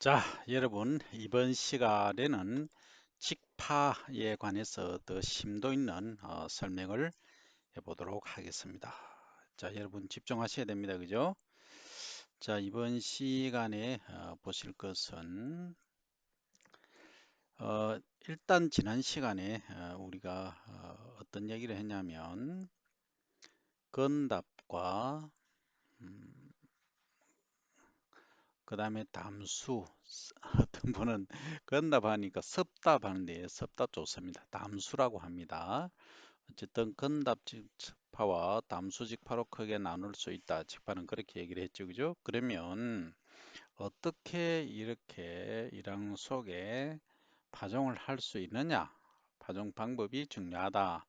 자, 여러분, 이번 시간에는 직파에 관해서 더 심도 있는 설명을 해보도록 하겠습니다. 자, 여러분 집중하셔야 됩니다. 그죠? 자, 이번 시간에 보실 것은 일단 지난 시간에 우리가 어떤 얘기를 했냐면 건답과 그 다음에 담수 어떤 분은 건답하니까 섭답하는데 섭답 좋습니다. 담수라고 합니다. 어쨌든 건답직파와 담수직파로 크게 나눌 수 있다. 직파는 그렇게 얘기를 했죠. 그죠? 그러면 어떻게 이렇게 일항 속에 파종을 할 수 있느냐? 파종 방법이 중요하다.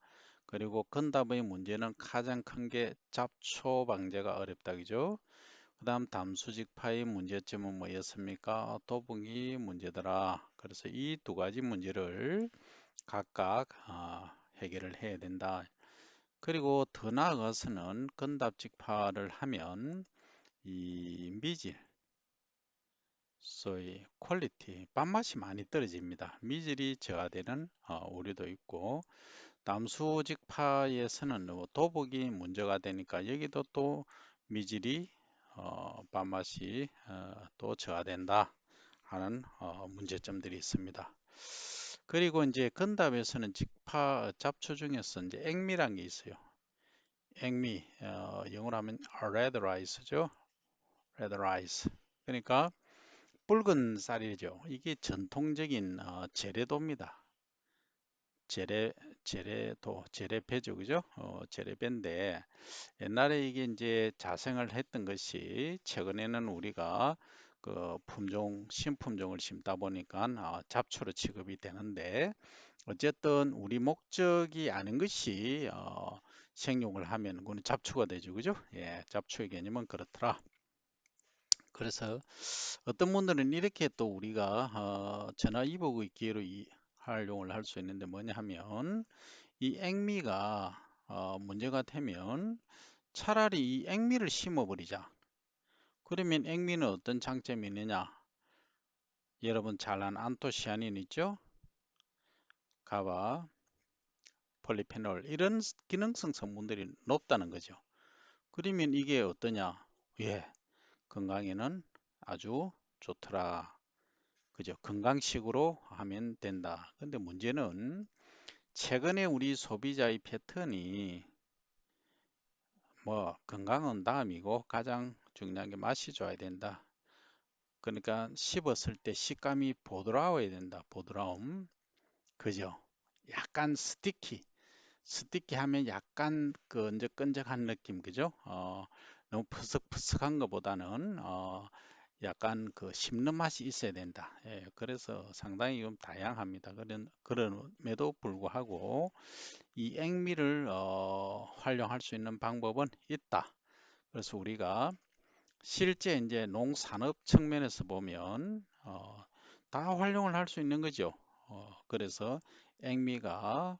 그리고 건답의 문제는 가장 큰 게 잡초 방제가 어렵다. 그죠? 그 다음 담수직파의 문제점은 뭐였습니까? 도붕이 문제더라. 그래서 이 두 가지 문제를 각각 해결을 해야 된다. 그리고 더 나아가서는 건답직파를 하면 이 미질, 소위 퀄리티, 밥맛이 많이 떨어집니다. 미질이 저하되는 우려도 있고, 담수직파에서는 도복이 문제가 되니까 여기도 또 미질이 밥맛이 또 저하된다 하는 문제점들이 있습니다. 그리고 이제 건답에서는 직파 잡초 중에서 이제 액미란 게 있어요. 액미, 영어로 하면 red rice죠. red rice. 그러니까 붉은 쌀이죠. 이게 전통적인 재래도입니다. 재래, 재래도, 재래배죠, 그죠? 재래배인데 옛날에 이게 이제 자생을 했던 것이 최근에는 우리가 그 품종, 신품종을 심다 보니까 잡초로 취급이 되는데 어쨌든 우리 목적이 아닌 것이 생육을 하면 그건 잡초가 되죠, 그죠? 예, 잡초의 개념은 그렇더라. 그래서 어떤 분들은 이렇게 또 우리가 전화위복의 기회로 활용을 할 수 있는데 뭐냐 하면 이 액미가 문제가 되면 차라리 이 액미를 심어버리자. 그러면 액미는 어떤 장점이 있느냐? 여러분 잘 아는 안토시아닌 있죠? 가바, 폴리페놀 이런 기능성 성분들이 높다는 거죠. 그러면 이게 어떠냐? 예, 건강에는 아주 좋더라. 그죠? 건강식으로 하면 된다. 근데 문제는 최근에 우리 소비자의 패턴이 뭐 건강은 다음이고 가장 중요한 게 맛이 좋아야 된다. 그러니까 씹었을 때 식감이 보드라워야 된다. 보드라움. 그죠? 약간 스티키 하면 약간 끈적끈적한 느낌. 그죠? 너무 푸석푸석한 것보다는 약간 그 씹는 맛이 있어야 된다. 예, 그래서 상당히 좀 다양합니다. 그럼에도 불구하고 이 액미를 활용할 수 있는 방법은 있다. 그래서 우리가 실제 이제 농산업 측면에서 보면 다 활용을 할 수 있는 거죠. 그래서 액미가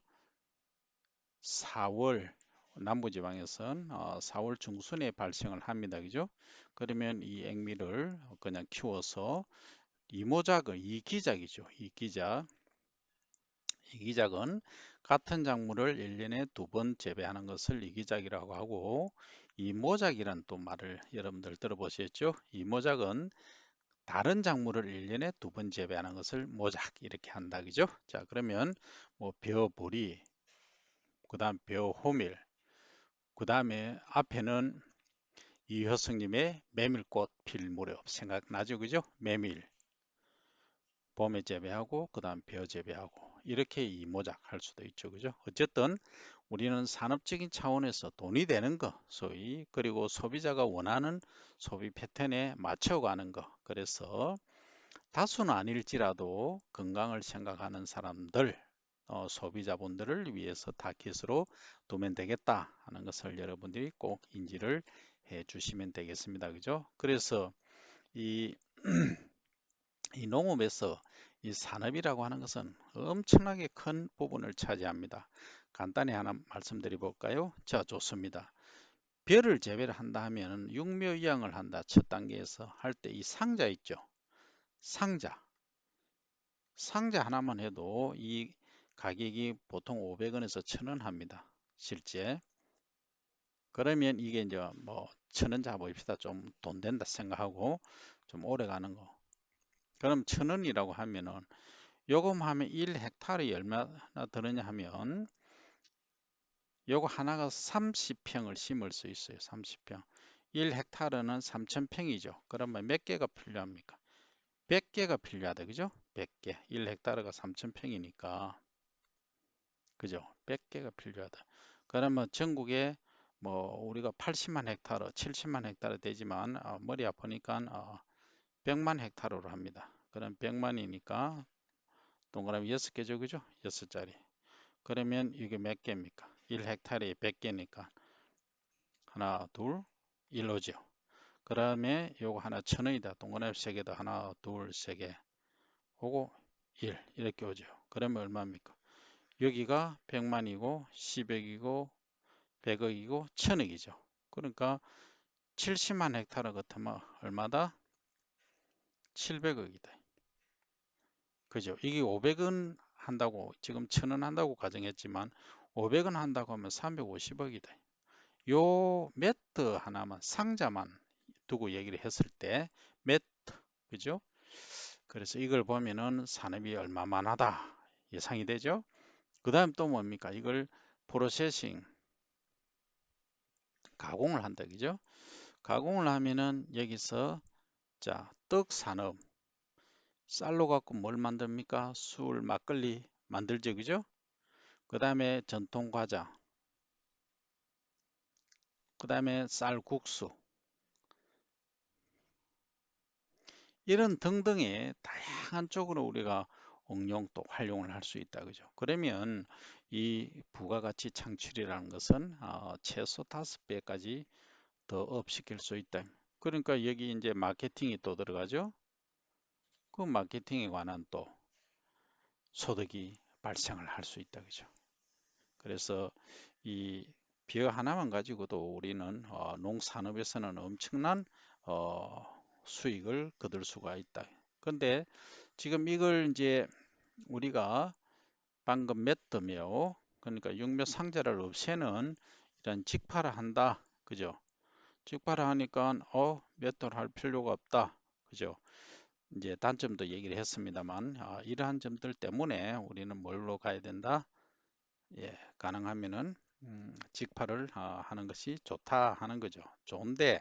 4월 남부지방에선 4월 중순에 발생을 합니다. 그죠? 그러면 이 액미를 그냥 키워서 이모작을 이기작이죠. 이기작은 같은 작물을 1년에 2번 재배하는 것을 이기작이라고 하고 이모작이란 또 말을 여러분들 들어보셨죠? 이모작은 다른 작물을 1년에 2번 재배하는 것을 모작 이렇게 한다. 그죠? 자, 그러면 뭐 벼보리, 그다음 벼호밀, 그다음에 앞에는 이효성님의 메밀꽃 필 무렵 생각나죠? 그죠? 메밀 봄에 재배하고 그다음 벼 재배하고 이렇게 이모작 할 수도 있죠. 그죠? 어쨌든 우리는 산업적인 차원에서 돈이 되는 거 소위 그리고 소비자가 원하는 소비 패턴에 맞춰가는 거 그래서 다수는 아닐지라도 건강을 생각하는 사람들 소비자분들을 위해서 타깃으로 두면 되겠다 하는 것을 여러분들이 꼭 인지를 해 주시면 되겠습니다. 그죠? 그래서 이, 이 농업에서 이 산업이라고 하는 것은 엄청나게 큰 부분을 차지합니다. 간단히 하나 말씀드려 볼까요? 자, 좋습니다. 벼를 재배를 한다 하면 육묘이양을 한다. 첫 단계에서 할 때 이 상자 있죠. 상자. 상자 하나만 해도 이 가격이 보통 500원에서 1000원 합니다. 실제. 그러면 이게 이제 뭐 1000원 잡아봅시다. 좀 돈 된다 생각하고 좀 오래 가는 거. 그럼 1000원이라고 하면은 요금하면 1헥타르에 얼마나 드느냐 하면 요거 하나가 30평을 심을 수 있어요. 30평. 1헥타르는 3000평이죠. 그러면 몇 개가 필요합니까? 100개가 필요하다. 그죠? 100개. 1헥타르가 3000평이니까. 그죠? 100개가 필요하다. 그러면 전국에 뭐 우리가 80만 헥타르, 70만 헥타르 되지만 머리 아프니까 100만 헥타르로 합니다. 그럼 100만이니까 동그라미 6개죠. 그죠? 6자리. 그러면 이게 몇 개입니까? 1헥타르에 100개니까 하나, 둘, 1호죠. 그 다음에 요거 하나 1000원이다. 동그라미 3개다. 하나, 둘, 3개. 오고 1 이렇게 오죠. 그러면 얼마입니까? 여기가 100만이고 10억이고 100억이고 1000억이죠. 그러니까 70만 헥타르 같으면 얼마다? 700억이다. 그죠? 이게 500원 한다고 지금 1000원 한다고 가정했지만 500원 한다고 하면 350억이다. 요 매트 하나만 상자만 두고 얘기를 했을 때 매트 그죠? 그래서 이걸 보면은 산업이 얼마만 하다 예상이 되죠. 그 다음 또 뭡니까? 이걸 프로세싱 가공을 한다 그죠? 가공을 하면은 여기서 자, 떡 산업 쌀로 갖고 뭘 만듭니까? 술, 막걸리 만들죠 그죠? 그 다음에 전통 과자 그 다음에 쌀국수 이런 등등의 다양한 쪽으로 우리가 응용 또 활용을 할 수 있다 그죠. 그러면 이 부가가치 창출이라는 것은 최소 5배까지 더 업시킬 수 있다. 그러니까 여기 이제 마케팅이 또 들어가죠. 그 마케팅에 관한 또 소득이 발생을 할 수 있다 그죠. 그래서 이 벼 하나만 가지고도 우리는 농산업에서는 엄청난 수익을 거둘 수가 있다. 근데 지금 이걸 이제 우리가 방금 맷더며 그러니까 육묘 상자를 없애는 이런 직파를 한다. 그죠? 직파를 하니까 맷도를 할 필요가 없다. 그죠? 이제 단점도 얘기를 했습니다만 이러한 점들 때문에 우리는 뭘로 가야 된다? 예, 가능하면은 직파를 하는 것이 좋다 하는 거죠. 좋은데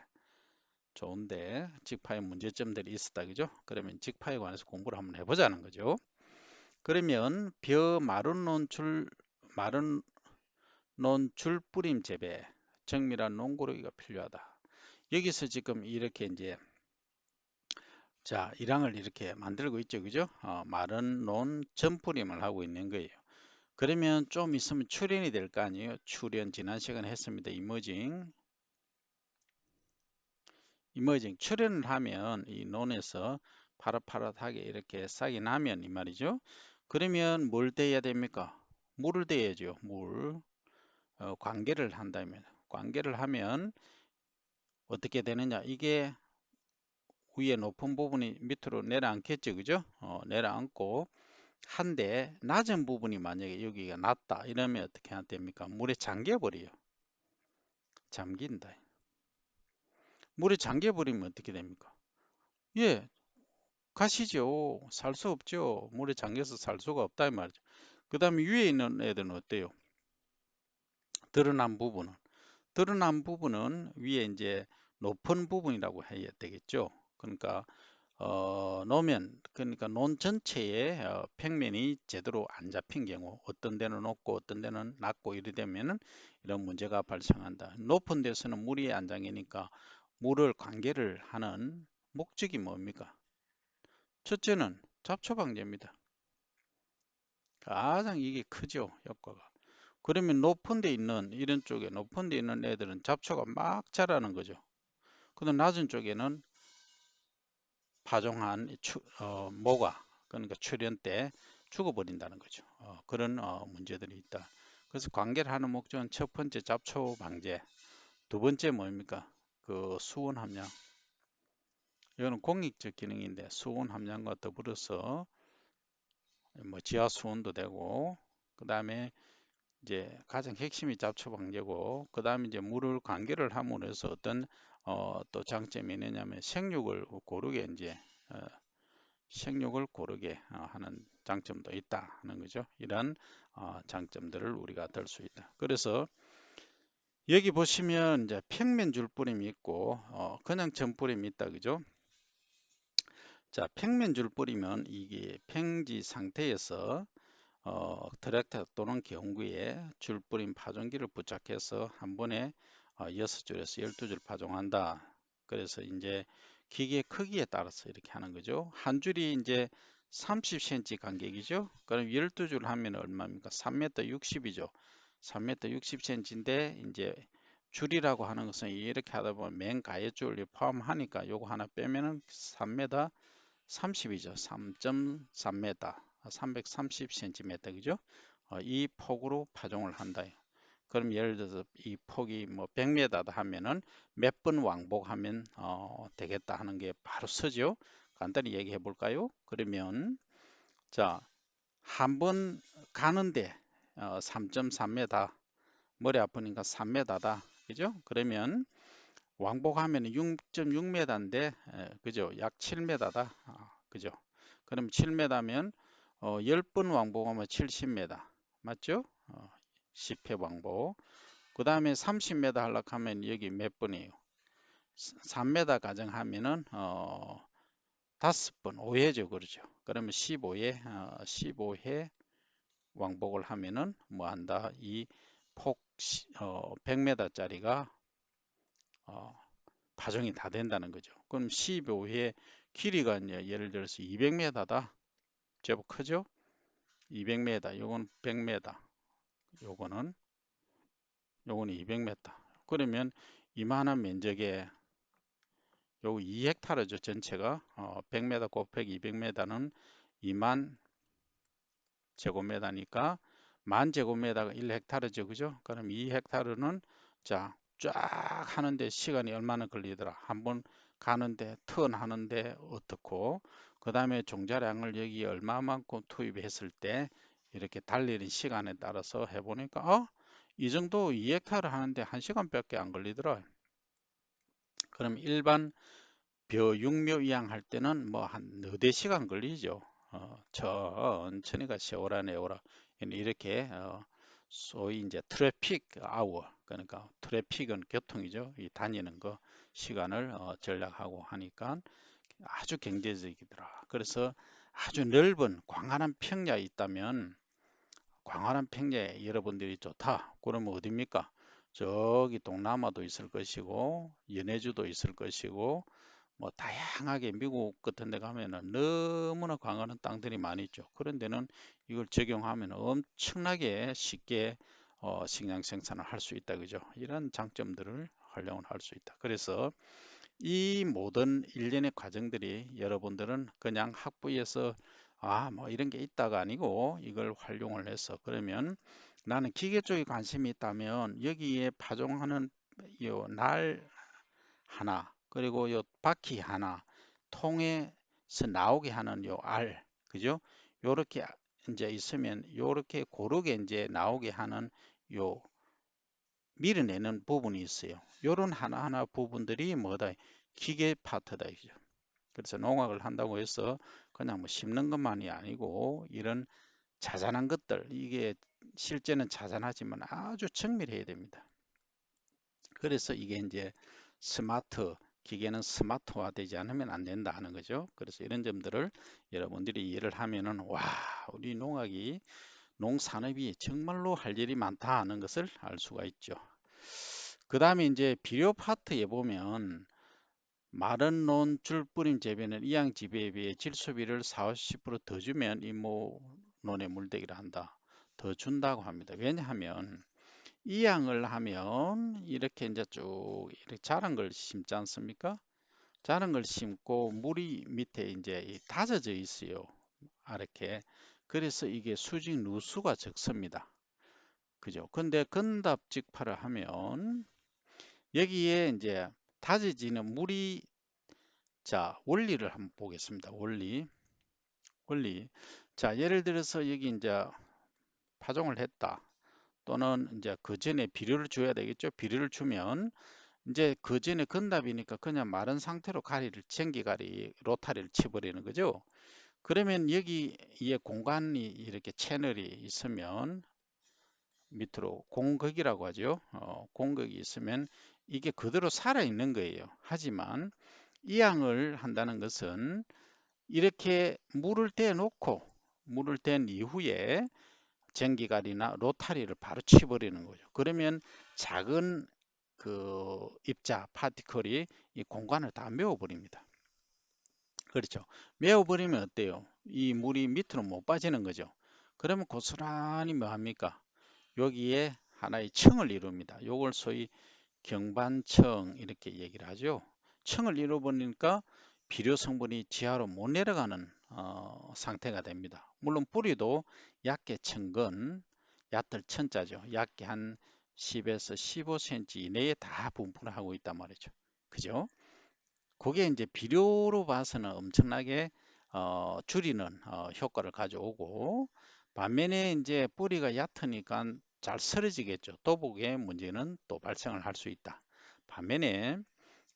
직파의 문제점들이 있었다. 그죠? 그러면 직파에 관해서 공부를 한번 해보자는 거죠. 그러면 마른 논줄 뿌림 재배 정밀한 논고르기가 필요하다. 여기서 지금 이렇게 이제 자 1항을 이렇게 만들고 있죠 그죠 마른 논 전뿌림을 하고 있는 거예요. 그러면 좀 있으면 출현이 될 거 아니에요. 출현 지난 시간에 했습니다. 이머징 출현을 하면 이 논에서 파릇파릇하게 이렇게 싹이 나면 이 말이죠. 그러면 뭘 대야 됩니까? 물을 대야죠. 관계를 한다면 관계를 하면 어떻게 되느냐 이게 위에 높은 부분이 밑으로 내려앉겠죠 그죠 내려앉고 한데 낮은 부분이 만약에 여기가 낮다 이러면 어떻게 해야 됩니까 물에 잠겨 버려요 잠긴다 물에 잠겨 버리면 어떻게 됩니까 예 가시죠 살 수 없죠 물에 잠겨서 살 수가 없다 이 말이죠 그 다음에 위에 있는 애들은 어때요 드러난 부분은 위에 이제 높은 부분이라고 해야 되겠죠 그러니까 노면 그러니까 논 전체의 평면이 제대로 안 잡힌 경우 어떤 데는 높고 어떤 데는 낮고 이래 되면은 이런 문제가 발생한다. 높은 데서는 물이 안 잠기니까 물을 관계를 하는 목적이 뭡니까? 첫째는 잡초 방지입니다. 가장 이게 크죠, 효과가. 그러면 높은 데 있는 이런 쪽에 높은 데 있는 애들은 잡초가 막 자라는 거죠. 근데 낮은 쪽에는 파종한 모가 그러니까 출현 때 죽어버린다는 거죠. 그런 문제들이 있다. 그래서 관계를 하는 목적은 첫 번째 잡초 방제, 두 번째 뭡니까? 그 수온 함량, 이거는 공익적 기능인데 수온 함량과 더불어서 뭐 지하 수온도 되고, 그 다음에 이제 가장 핵심이 잡초 방제고, 그 다음에 이제 물을 관계를 함으로 해서 어떤 또 장점이 있느냐면 생육을 고르게 이제 어, 생육을 고르게 하는 장점도 있다 하는 거죠. 이런 장점들을 우리가 들 수 있다. 그래서 여기 보시면 이제 평면 줄뿌림이 있고 그냥 전뿌림이 있다, 그죠? 자, 평면 줄뿌리면 이게 평지 상태에서 트랙터 또는 경구에 줄뿌림 파종기를 부착해서 한 번에 6줄에서 12줄 파종한다. 그래서 이제 기계 크기에 따라서 이렇게 하는 거죠. 한 줄이 이제 30cm 간격이죠. 그럼 12줄 하면 얼마입니까? 3m 60이죠. 3m 60cm인데 이제 줄이라고 하는 것은 이렇게 하다 보면 맨 가해줄을 포함하니까 요거 하나 빼면은 3m 30이죠. 3.3m, 330cm, 그죠? 이 폭으로 파종을 한다. 그럼 예를 들어서 이 폭이 뭐 100m다 하면은 몇 번 왕복하면 되겠다 하는 게 바로 서죠. 간단히 얘기해 볼까요? 그러면 자, 한 번 가는데 3.3m, 머리 아프니까 3m다. 그죠? 그러면 왕복하면 6.6m인데, 그죠? 약 7m다. 그죠? 그럼 7m면 10번 왕복하면 70m. 맞죠? 10회 왕복. 그 다음에 30m 하려고 하면 여기 몇 번이에요? 3m 가정하면은 5번, 5회죠. 그렇죠? 그러면 15회, 15회 왕복을 하면은 뭐 한다? 이 폭 100m짜리가 파종이 다 된다는 거죠. 그럼 15회 길이가 이제 예를 들어서 200m다. 제법 크죠? 200m, 요건 100m, 요거는 200m. 그러면 이만한 면적에 요 2헥타르죠. 전체가 100m 곱하기 200m는 2만 제곱미터니까 만 제곱미터가 1헥타르죠. 그죠? 그럼 2헥타르는 자, 쫙 하는데 시간이 얼마나 걸리더라. 한번 가는데 턴 하는데 어떻고 그 다음에 종자량을 여기 얼마만큼 투입했을 때 이렇게 달리는 시간에 따라서 해보니까 이 정도 2헥타르 하는데 1시간밖에 안 걸리더라. 그럼 일반 벼 육묘 이양 할 때는 뭐 한 너댓 시간 걸리죠. 천천히 가 세워라 내워라 이렇게 소위 이제 트래픽 아워, 그러니까 트래픽은 교통이죠. 이 다니는 거 시간을 절약하고 하니까 아주 경제적이더라. 그래서 아주 넓은 광활한 평야에 있다면 광활한 평야에 여러분들이 좋다. 그러면 어디입니까? 저기 동남아도 있을 것이고 연해주도 있을 것이고 뭐 다양하게 미국 같은 데 가면은 너무나 광활한 땅들이 많이 있죠. 그런 데는 이걸 적용하면 엄청나게 쉽게 식량 생산을 할 수 있다, 그죠? 이런 장점들을 활용을 할 수 있다. 그래서 이 모든 일련의 과정들이 여러분들은 그냥 학부에서 뭐 이런 게 있다가 아니고 이걸 활용을 해서 그러면 나는 기계 쪽에 관심이 있다면 여기에 파종하는 요 날 하나, 그리고 요 바퀴 하나, 통에서 나오게 하는 요 알, 그죠? 요렇게 이제 있으면 요렇게 고르게 이제 나오게 하는 요 밀어내는 부분이 있어요. 요런 하나하나 부분들이 뭐다? 기계 파트다, 이죠. 그래서 농악을 한다고 해서 그냥 뭐 심는 것만이 아니고 이런 자잘한 것들, 이게 실제는 자잘하지만 아주 정밀해야 됩니다. 그래서 이게 이제 스마트, 기계는 스마트화 되지 않으면 안 된다 하는 거죠. 그래서 이런 점들을 여러분들이 이해를 하면은 와, 우리 농학이 농산업이 정말로 할 일이 많다 하는 것을 알 수가 있죠. 그 다음에 이제 비료 파트에 보면 마른 논 줄뿌림 재배는 이양 재배에 비해 질소비를 40, 50%더 주면 이모논에 물대기를 한다. 더 준다고 합니다. 왜냐하면 이양을 하면 이렇게 이제 쭉 이렇게 자란 걸 심지 않습니까? 자란 걸 심고 물이 밑에 이제 다져져 있어요. 이렇게. 그래서 이게 수직 누수가 적습니다. 그죠? 근데 건답직파를 하면 여기에 이제 다져지는 물이 자, 원리를 한번 보겠습니다. 원리. 자, 예를 들어서 여기 이제 파종을 했다. 또는 이제 그 전에 비료를 줘야 되겠죠. 비료를 주면 이제 그 전에 건답이니까 그냥 마른 상태로 가리를 전기가리 로타리를 쳐버리는 거죠. 그러면 여기에 공간이 이렇게 채널이 있으면 밑으로 공극이라고 하죠. 공극이 있으면 이게 그대로 살아 있는 거예요. 하지만 이양을 한다는 것은 이렇게 물을 댄 이후에 전기갈이나 로타리를 바로 치버리는 거죠. 그러면 작은 그 입자 파티클이 이 공간을 다 메워버립니다. 그렇죠. 메워버리면 어때요? 이 물이 밑으로 못 빠지는 거죠. 그러면 고스란히 뭐 합니까? 여기에 하나의 층을 이룹니다. 요걸 소위 경반층 이렇게 얘기를 하죠. 층을 이루어버리니까 비료 성분이 지하로 못 내려가는 상태가 됩니다. 물론 뿌리도 얕게 층근, 얕을 천자죠. 얕게 한 10에서 15cm 이내에 다 분포를 하고 있단 말이죠. 그죠? 그게 이제 비료로 봐서는 엄청나게 줄이는 효과를 가져오고, 반면에 이제 뿌리가 얕으니까 잘 쓰러지겠죠. 도복의 문제는 또 발생을 할 수 있다. 반면에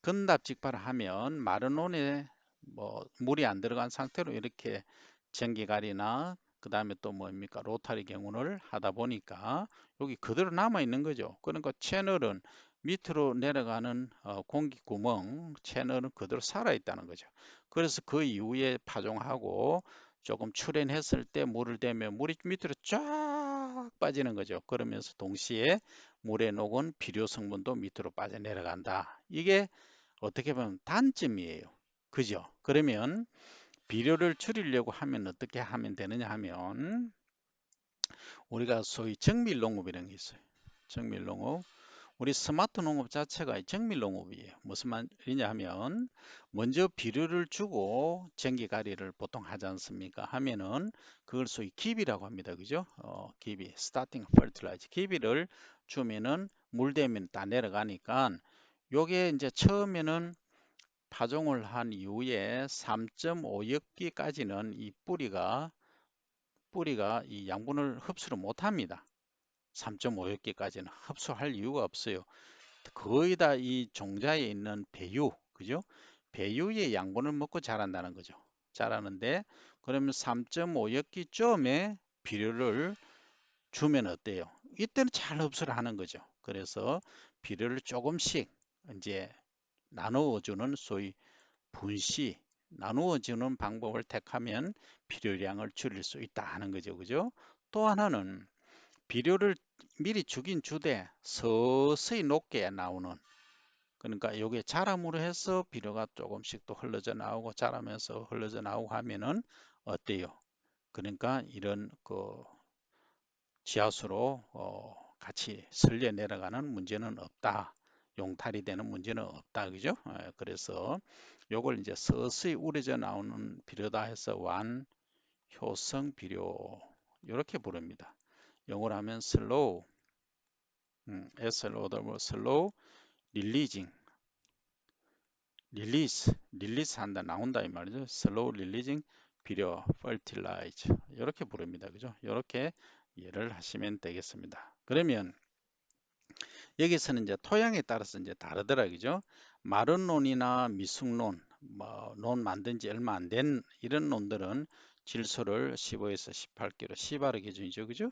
건답직파를 하면 마른 온에 뭐 물이 안 들어간 상태로 이렇게 전기갈이나 그 다음에 또 뭡니까 로타리 경운을 하다 보니까 여기 그대로 남아 있는 거죠. 그러니까 채널은 밑으로 내려가는 공기 구멍 채널은 그대로 살아 있다는 거죠. 그래서 그 이후에 파종하고 조금 출현했을 때 물을 대면 물이 밑으로 쫙 빠지는 거죠. 그러면서 동시에 물에 녹은 비료 성분도 밑으로 빠져 내려간다. 이게 어떻게 보면 단점이에요. 그죠? 그러면 비료를 줄이려고 하면 어떻게 하면 되느냐 하면 우리가 소위 정밀 농업이라는 게 있어요. 정밀 농업. 우리 스마트 농업 자체가 정밀 농업이에요. 무슨 말이냐 하면 먼저 비료를 주고 전기가리를 보통 하지 않습니까? 하면은 그걸 소위 기비라고 합니다. 그죠? 기비, 스타팅 퍼틸라이저. 기비를 주면은 물 대면 다 내려가니까 요게 이제 처음에는 파종을 한 이후에 3.5엽기까지는 이 뿌리가 이 양분을 흡수를 못합니다. 3.5엽기까지는 흡수할 이유가 없어요. 거의 다 이 종자에 있는 배유, 그죠? 배유의 양분을 먹고 자란다는 거죠. 자라는데 그러면 3.5엽기쯤에 비료를 주면 어때요? 이때는 잘 흡수를 하는 거죠. 그래서 비료를 조금씩 이제 나누어주는 소위 분시, 나누어주는 방법을 택하면 비료량을 줄일 수 있다 하는 거죠. 그죠? 또 하나는 비료를 미리 주긴 주되 서서히 높게 나오는 그러니까 이게 자람으로 해서 비료가 조금씩 또 흘러져 나오고 자라면서 흘러져 나오고 하면은 어때요? 그러니까 이런 그 지하수로 같이 설려 내려가는 문제는 없다. 용탈이 되는 문제는 없다. 그죠? 그래서 요걸 이제 서서히 우려져 나오는 비료다 해서 완효성 비료 이렇게 부릅니다. 영어로 하면 slow, SLOW, slow releasing, 릴리스 한다, 나온다 이 말이죠. slow releasing 비료, fertilize 이렇게 부릅니다. 그죠? 이렇게 이해를 하시면 되겠습니다. 그러면 여기서는 이제 토양에 따라서 이제 다르더라 그죠? 마른 논이나 미숙논, 뭐논 만든 지 얼마 안 된 이런 논들은 질소를 15에서 18kg, 시바르 기준이죠, 그죠?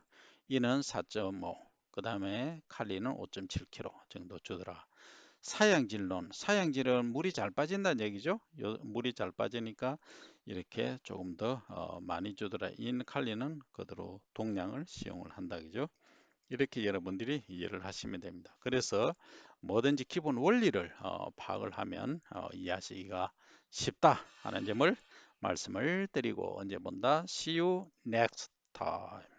이는 4.5, 그 다음에 칼리는 5.7kg 정도 주더라. 사양질론, 사양질은 물이 잘 빠진다는 얘기죠. 물이 잘 빠지니까 이렇게 조금 더 많이 주더라. 인 칼리는 그대로 동량을 시용을 한다, 그죠? 이렇게 여러분들이 이해를 하시면 됩니다. 그래서 뭐든지 기본 원리를 파악을 하면 이해하시기가 쉽다 하는 점을 말씀을 드리고 언제 본다. See you next time.